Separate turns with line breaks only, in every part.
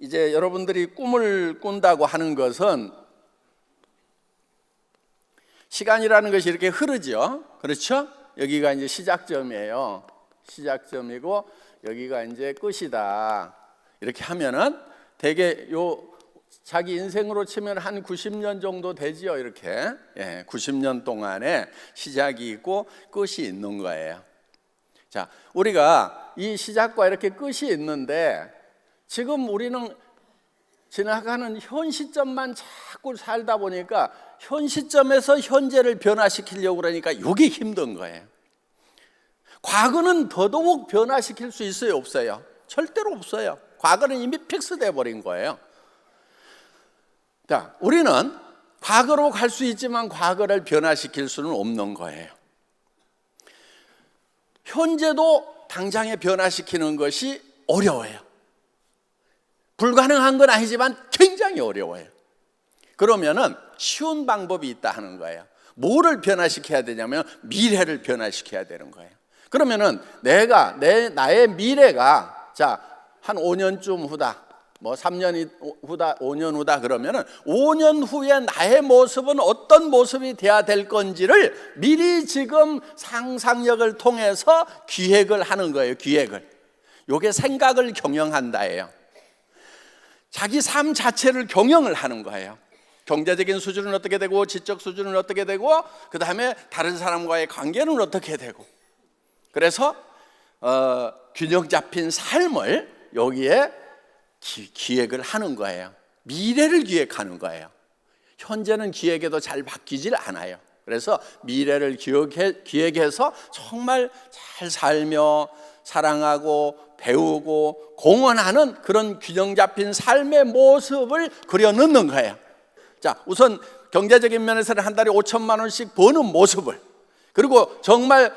이제 여러분들이 꿈을 꾼다고 하는 것은 시간이라는 것이 이렇게 흐르죠. 그렇죠? 여기가 이제 시작점이에요. 시작점이고 여기가 이제 끝이다. 이렇게 하면은 되게 자기 인생으로 치면 한 90년 정도 되지요. 이렇게 90년 동안에 시작이 있고 끝이 있는 거예요. 자, 우리가 이 시작과 이렇게 끝이 있는데 지금 우리는 지나가는 현 시점만 자꾸 살다 보니까 현 시점에서 현재를 변화시키려고 그러니까 이게 힘든 거예요. 과거는 더더욱 변화시킬 수 있어요, 없어요? 절대로 없어요. 과거는 이미 픽스돼 버린 거예요. 자, 우리는 과거로 갈 수 있지만 과거를 변화시킬 수는 없는 거예요. 현재도 당장에 변화시키는 것이 어려워요. 불가능한 건 아니지만 굉장히 어려워요. 그러면은 쉬운 방법이 있다 하는 거예요. 뭐를 변화시켜야 되냐면 미래를 변화시켜야 되는 거예요. 그러면은 나의 미래가 한 5년쯤 후다, 뭐 3년 후다, 5년 후다 그러면은 5년 후에 나의 모습은 어떤 모습이 돼야 될 건지를 미리 지금 상상력을 통해서 기획을 하는 거예요. 기획을. 요게 생각을 경영한다예요. 자기 삶 자체를 경영을 하는 거예요. 경제적인 수준은 어떻게 되고 지적 수준은 어떻게 되고 그 다음에 다른 사람과의 관계는 어떻게 되고 그래서 균형 잡힌 삶을 여기에 기획을 하는 거예요. 미래를 기획하는 거예요. 현재는 기획해도 잘 바뀌질 않아요. 그래서 미래를 기획해서 정말 잘 살며 사랑하고 배우고 공헌하는 그런 균형 잡힌 삶의 모습을 그려넣는 거예요. 자, 우선 경제적인 면에서는 한 달에 5천만 원씩 버는 모습을, 그리고 정말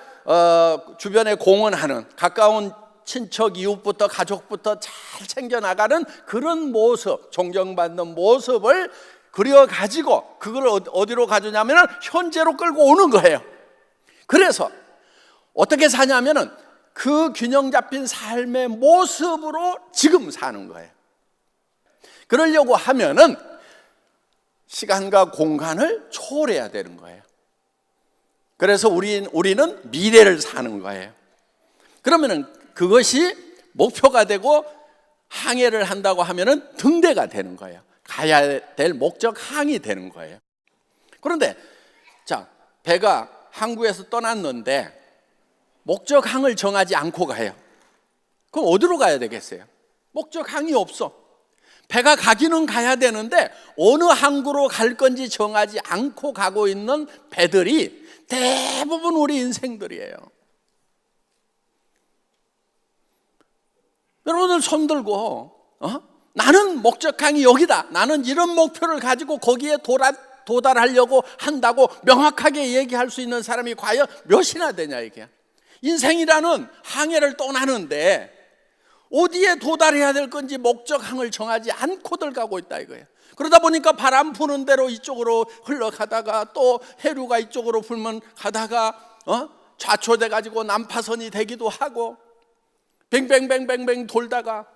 주변에 공헌하는 가까운 친척 이웃부터 가족부터 잘 챙겨나가는 그런 모습, 존경받는 모습을 그려가지고 그걸 어디로 가져냐면 현재로 끌고 오는 거예요. 그래서 어떻게 사냐면은 그 균형 잡힌 삶의 모습으로 지금 사는 거예요. 그러려고 하면은 시간과 공간을 초월해야 되는 거예요. 그래서 우리는 미래를 사는 거예요. 그러면은 그것이 목표가 되고 항해를 한다고 하면은 등대가 되는 거예요. 가야 될 목적 항이 되는 거예요. 그런데 배가 항구에서 떠났는데 목적 항을 정하지 않고 가요. 그럼 어디로 가야 되겠어요? 목적 항이 없어. 배가 가기는 가야 되는데 어느 항구로 갈 건지 정하지 않고 가고 있는 배들이 대부분 우리 인생들이에요. 여러분들 손 들고 나는 목적항이 여기다, 나는 이런 목표를 가지고 거기에 도달하려고 한다고 명확하게 얘기할 수 있는 사람이 과연 몇이나 되냐 이게. 인생이라는 항해를 떠나는데 어디에 도달해야 될 건지 목적항을 정하지 않고들 가고 있다 이거예요. 그러다 보니까 바람 부는 대로 이쪽으로 흘러가다가 또 해류가 이쪽으로 불면 가다가 좌초돼 가지고 난파선이 되기도 하고 뱅뱅뱅뱅뱅 돌다가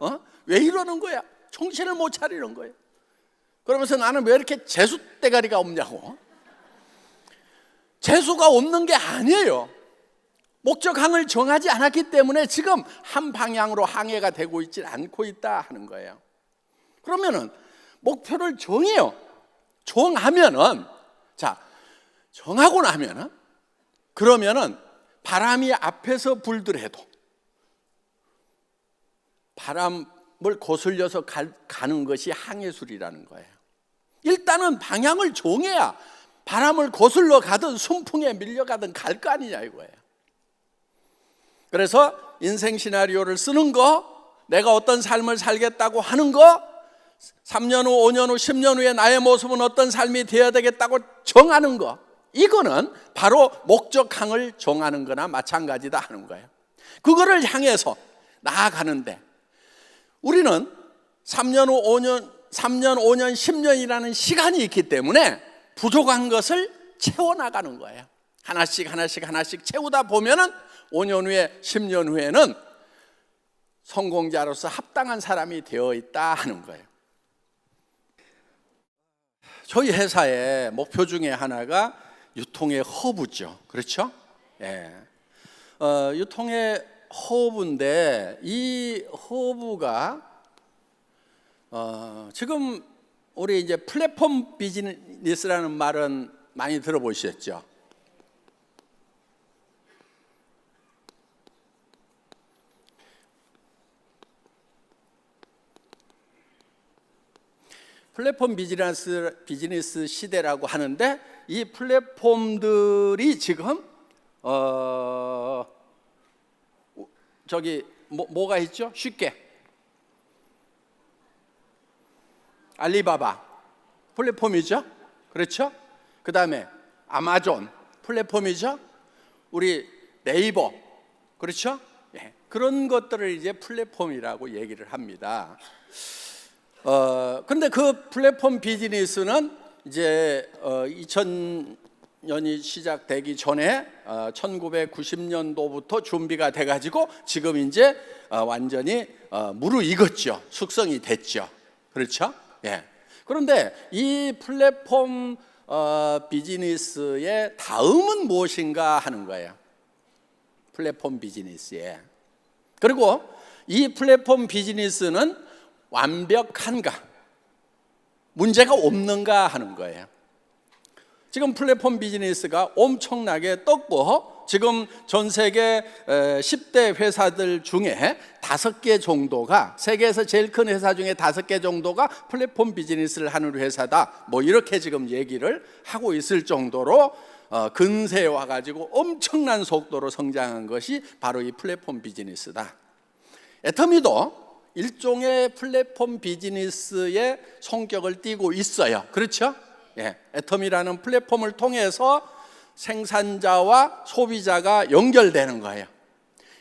왜 이러는 거야? 정신을 못 차리는 거예요. 그러면서 나는 왜 이렇게 재수 대가리가 없냐고. 재수가 없는 게 아니에요. 목적항을 정하지 않았기 때문에 지금 한 방향으로 항해가 되고 있지 않고 있다 하는 거예요. 그러면은 목표를 정해요. 정하면은 정하고 나면은 그러면은 바람이 앞에서 불더라도 바람을 거슬려서 가는 것이 항해술이라는 거예요. 일단은 방향을 정해야 바람을 거슬러 가든 순풍에 밀려가든 갈 거 아니냐 이거예요. 그래서 인생 시나리오를 쓰는 거, 내가 어떤 삶을 살겠다고 하는 거, 3년 후, 5년 후, 10년 후에 나의 모습은 어떤 삶이 되어야 되겠다고 정하는 거, 이거는 바로 목적항을 정하는 거나 마찬가지다 하는 거예요. 그거를 향해서 나아가는데 우리는 3년 후, 5년, 10년이라는 시간이 있기 때문에 부족한 것을 채워나가는 거예요. 하나씩 채우다 보면은 5년 후에 10년 후에는 성공자로서 합당한 사람이 되어 있다 하는 거예요. 저희 회사의 목표 중에 하나가 유통의 허브죠. 그렇죠? 예. 유통의 허브인데 이 허브가 지금 우리 이제 플랫폼 비즈니스라는 말은 많이 들어보셨죠? 플랫폼 비즈니스 시대라고 하는데 이 플랫폼들이 지금 저기 뭐가 있죠? 쉽게 알리바바 플랫폼이죠. 그렇죠? 그 다음에 아마존 플랫폼이죠. 우리 네이버 그렇죠? 예. 그런 것들을 이제 플랫폼이라고 얘기를 합니다. 근데 그 플랫폼 비즈니스는 이제 2000년이 시작되기 전에 1990년도부터 준비가 돼가지고 지금 이제 완전히 무르익었죠. 숙성이 됐죠. 그렇죠? 예. 그런데 이 플랫폼 비즈니스의 다음은 무엇인가 하는 거예요. 플랫폼 비즈니스에. 그리고 이 플랫폼 비즈니스는 완벽한가? 문제가 없는가 하는 거예요. 지금 플랫폼 비즈니스가 엄청나게 떴고 지금 전 세계 10대 회사들 중에 5개 정도가 세계에서 제일 큰 회사 중에 5개 정도가 플랫폼 비즈니스를 하는 회사다. 뭐 이렇게 지금 얘기를 하고 있을 정도로 근세에 와가지고 엄청난 속도로 성장한 것이 바로 이 플랫폼 비즈니스다. 애터미도 일종의 플랫폼 비즈니스의 성격을 띠고 있어요. 그렇죠? 예, 애터미라는 플랫폼을 통해서 생산자와 소비자가 연결되는 거예요.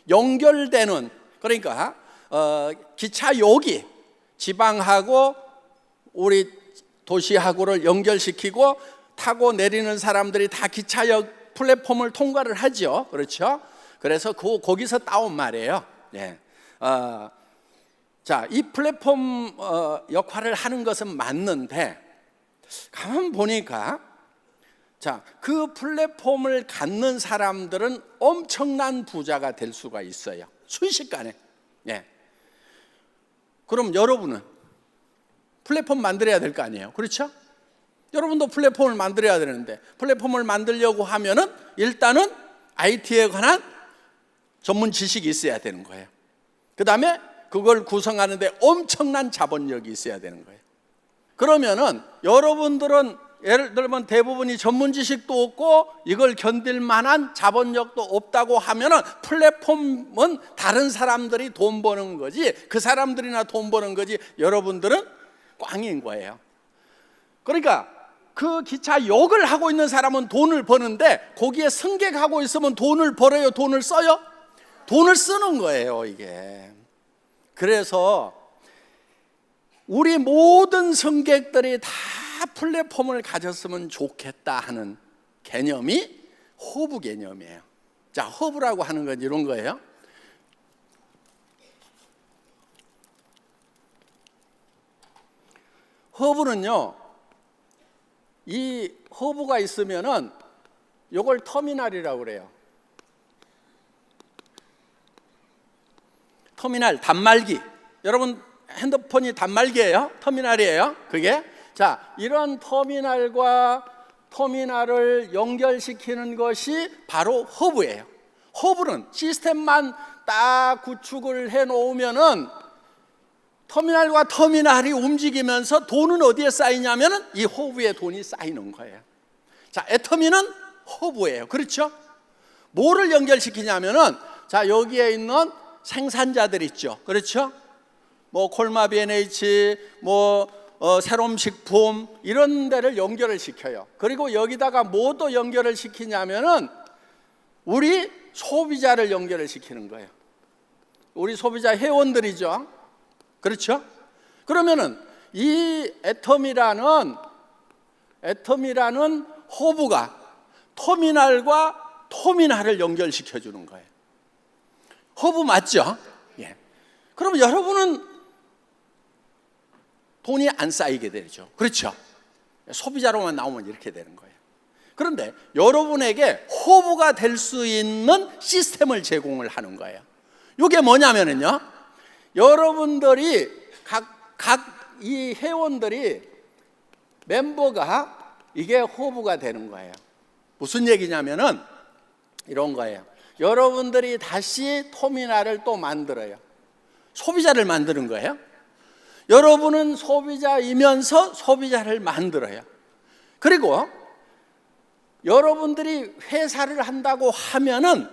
연결되는, 그러니까 기차역이 지방하고 우리 도시하고를 연결시키고 타고 내리는 사람들이 다 기차역 플랫폼을 통과를 하죠. 그렇죠? 그래서 거기서 따온 말이에요. 예. 자, 이 플랫폼 역할을 하는 것은 맞는데 가만 보니까 자, 그 플랫폼을 갖는 사람들은 엄청난 부자가 될 수가 있어요. 순식간에. 예. 그럼 여러분은 플랫폼 만들어야 될 거 아니에요. 그렇죠? 여러분도 플랫폼을 만들어야 되는데 플랫폼을 만들려고 하면은 일단은 IT에 관한 전문 지식이 있어야 되는 거예요. 그 다음에 그걸 구성하는데 엄청난 자본력이 있어야 되는 거예요. 그러면은 여러분들은 예를 들면 대부분이 전문 지식도 없고 이걸 견딜 만한 자본력도 없다고 하면은 플랫폼은 다른 사람들이 돈 버는 거지 그 사람들이나 돈 버는 거지 여러분들은 꽝인 거예요. 그러니까 그 기차역을 하고 있는 사람은 돈을 버는데 거기에 승객하고 있으면 돈을 벌어요? 돈을 써요? 돈을 쓰는 거예요, 이게. 그래서 우리 모든 승객들이 다 플랫폼을 가졌으면 좋겠다 하는 개념이 허브 개념이에요. 자, 허브라고 하는 건 이런 거예요. 허브는요, 이 허브가 있으면은 이걸 터미널이라고 그래요. 터미널, 단말기. 여러분 핸드폰이 단말기예요? 터미널이에요? 그게? 자, 이런 터미널과 터미널을 연결시키는 것이 바로 허브예요. 허브는 시스템만 딱 구축을 해 놓으면은 터미널과 터미널이 움직이면서 돈은 어디에 쌓이냐면은 이 허브에 돈이 쌓이는 거예요. 자, 애터미는 허브예요. 그렇죠? 뭐를 연결시키냐면은 자, 여기에 있는 생산자들 있죠. 그렇죠? 뭐 콜마 B&H, 뭐 세롬식품 이런 데를 연결을 시켜요. 그리고 여기다가 뭐도 연결을 시키냐면은 우리 소비자를 연결을 시키는 거예요. 우리 소비자 회원들이죠. 그렇죠? 그러면은 이 애터미라는 허브가 터미널과 터미널을 연결시켜 주는 거예요. 허브 맞죠? 예. 그럼 여러분은 돈이 안 쌓이게 되죠. 그렇죠? 소비자로만 나오면 이렇게 되는 거예요. 그런데 여러분에게 호부가 될 수 있는 시스템을 제공을 하는 거예요. 이게 뭐냐면요, 여러분들이 각 이 회원들이 멤버가 이게 호부가 되는 거예요. 무슨 얘기냐면은 이런 거예요. 여러분들이 다시 터미널을 또 만들어요. 소비자를 만드는 거예요. 여러분은 소비자이면서 소비자를 만들어요. 그리고 여러분들이 회사를 한다고 하면은,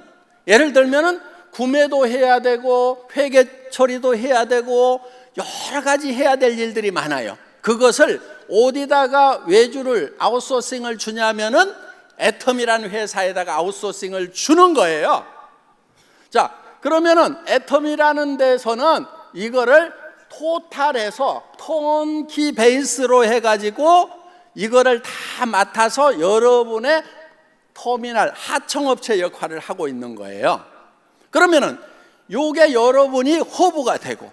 예를 들면은 구매도 해야 되고 회계 처리도 해야 되고 여러 가지 해야 될 일들이 많아요. 그것을 어디다가 외주를 아웃소싱을 주냐면은 애텀이라는 회사에다가 아웃소싱을 주는 거예요. 자, 그러면은 애텀이라는 데서는 이거를 토탈해서 턴키 베이스로 해가지고 이거를 다 맡아서 여러분의 터미널 하청업체 역할을 하고 있는 거예요. 그러면은 요게 여러분이 허브가 되고,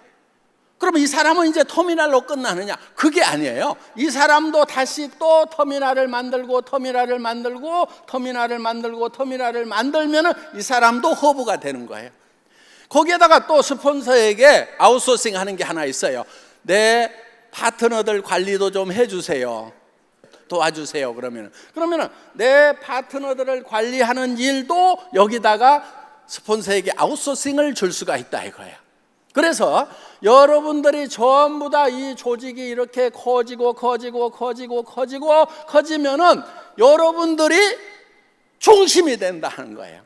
그러면 이 사람은 이제 터미널로 끝나느냐? 그게 아니에요. 이 사람도 다시 또 터미널을 만들고 터미널을 만들고 터미널을 만들고 터미널을 만들면은 이 사람도 허브가 되는 거예요. 거기에다가 또 스폰서에게 아웃소싱 하는 게 하나 있어요. 내 파트너들 관리도 좀 해주세요. 도와주세요. 그러면은 내 파트너들을 관리하는 일도 여기다가 스폰서에게 아웃소싱을 줄 수가 있다 이거예요. 그래서 여러분들이 전부 다 이 조직이 이렇게 커지면은 여러분들이 중심이 된다는 거예요.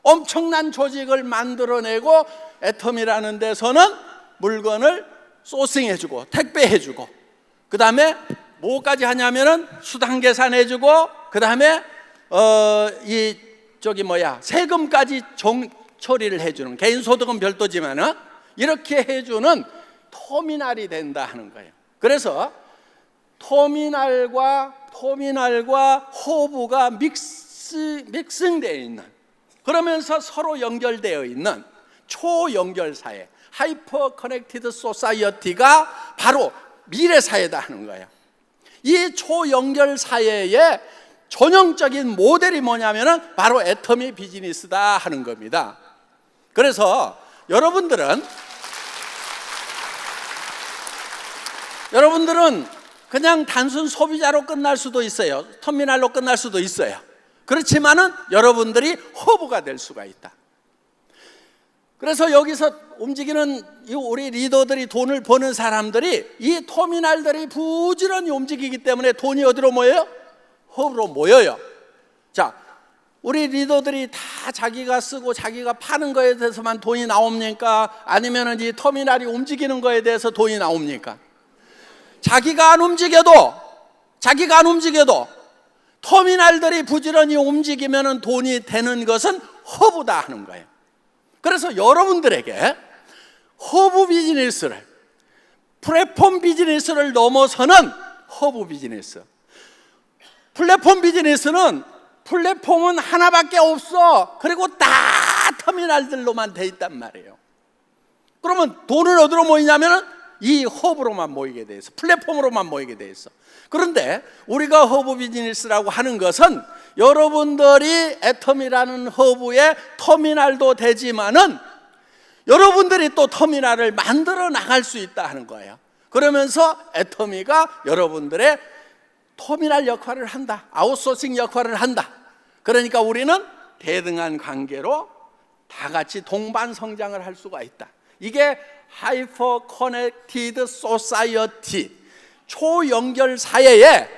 엄청난 조직을 만들어내고 애텀이라는 데서는 물건을 소싱해주고 택배해주고, 그 다음에 뭐까지 하냐면은 수당 계산해주고, 그 다음에 세금까지 처리를 해주는, 개인소득은 별도지만은 이렇게 해주는 터미널이 된다 하는 거예요. 그래서 터미널과 허브가 믹싱되어 있는, 그러면서 서로 연결되어 있는 초연결사회, 하이퍼 커넥티드 소사이어티가 바로 미래사회다 하는 거예요. 이 초연결사회의 전형적인 모델이 뭐냐면은 바로 애터미 비즈니스다 하는 겁니다. 그래서 여러분들은 그냥 단순 소비자로 끝날 수도 있어요. 터미널로 끝날 수도 있어요. 그렇지만은 여러분들이 허브가 될 수가 있다. 그래서 여기서 움직이는 우리 리더들이, 돈을 버는 사람들이 이 터미널들이 부지런히 움직이기 때문에 돈이 어디로 모여요? 허브로 모여요. 자, 우리 리더들이 다 자기가 쓰고 자기가 파는 거에 대해서만 돈이 나옵니까? 아니면 이 터미널이 움직이는 거에 대해서 돈이 나옵니까? 자기가 안 움직여도 터미널들이 부지런히 움직이면 돈이 되는 것은 허브다 하는 거예요. 그래서 여러분들에게 허브 비즈니스를, 플랫폼 비즈니스를 넘어서는 허브 비즈니스. 플랫폼 비즈니스는 플랫폼은 하나밖에 없어. 그리고 다 터미널들로만 돼 있단 말이에요. 그러면 돈을 어디로 모이냐면 이 허브로만 모이게 돼 있어. 플랫폼으로만 모이게 돼 있어. 그런데 우리가 허브 비즈니스라고 하는 것은 여러분들이 애텀이라는 허브의 터미널도 되지만은 여러분들이 또 터미널을 만들어 나갈 수 있다 하는 거예요. 그러면서 애터미가 여러분들의 터미널 역할을 한다, 아웃소싱 역할을 한다. 그러니까 우리는 대등한 관계로 다 같이 동반 성장을 할 수가 있다. 이게 하이퍼 커넥티드 소사이어티, 초연결 사회의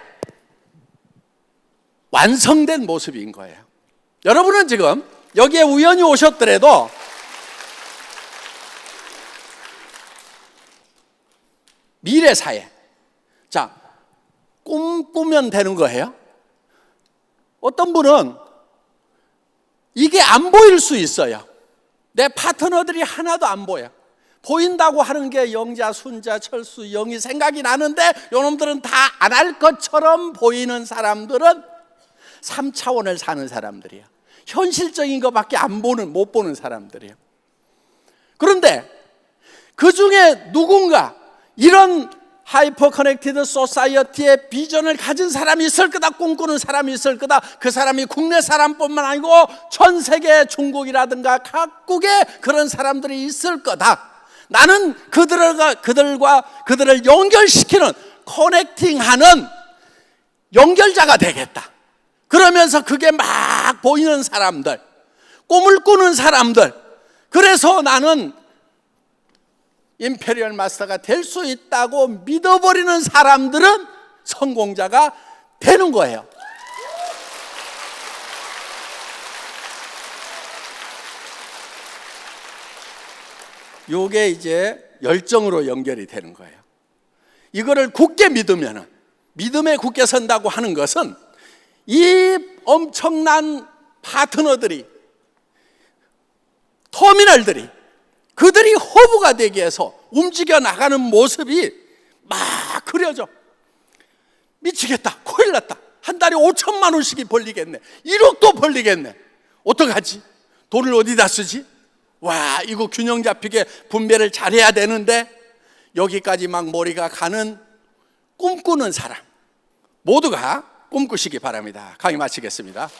완성된 모습인 거예요. 여러분은 지금 여기에 우연히 오셨더라도 미래 사회, 자, 꿈꾸면 되는 거예요. 어떤 분은 이게 안 보일 수 있어요. 내 파트너들이 하나도 안 보여. 보인다고 하는 게 영자, 순자, 철수, 영이 생각이 나는데 요놈들은 다 안 할 것처럼 보이는 사람들은 3차원을 사는 사람들이야. 현실적인 것밖에 못 보는 사람들이야. 그런데 그 중에 누군가 이런 하이퍼 커넥티드 소사이어티의 비전을 가진 사람이 있을 거다, 꿈꾸는 사람이 있을 거다. 그 사람이 국내 사람뿐만 아니고 전 세계, 중국이라든가 각국에 그런 사람들이 있을 거다. 나는 그들을 연결시키는, 커넥팅하는 연결자가 되겠다. 그러면서 그게 막 보이는 사람들, 꿈을 꾸는 사람들, 그래서 나는 임페리얼 마스터가 될 수 있다고 믿어버리는 사람들은 성공자가 되는 거예요. 요게 이제 열정으로 연결이 되는 거예요. 이거를 굳게 믿으면, 믿음에 굳게 선다고 하는 것은 이 엄청난 파트너들이, 터미널들이, 그들이 허브가 되기 위해서 움직여 나가는 모습이 막 그려져. 미치겠다, 큰일 났다, 한 달에 5천만 원씩이 벌리겠네, 1억도 벌리겠네, 어떡하지? 돈을 어디다 쓰지? 와, 이거 균형 잡히게 분배를 잘해야 되는데, 여기까지 막 머리가 가는 꿈꾸는 사람 모두가 꿈꾸시기 바랍니다. 강의 마치겠습니다.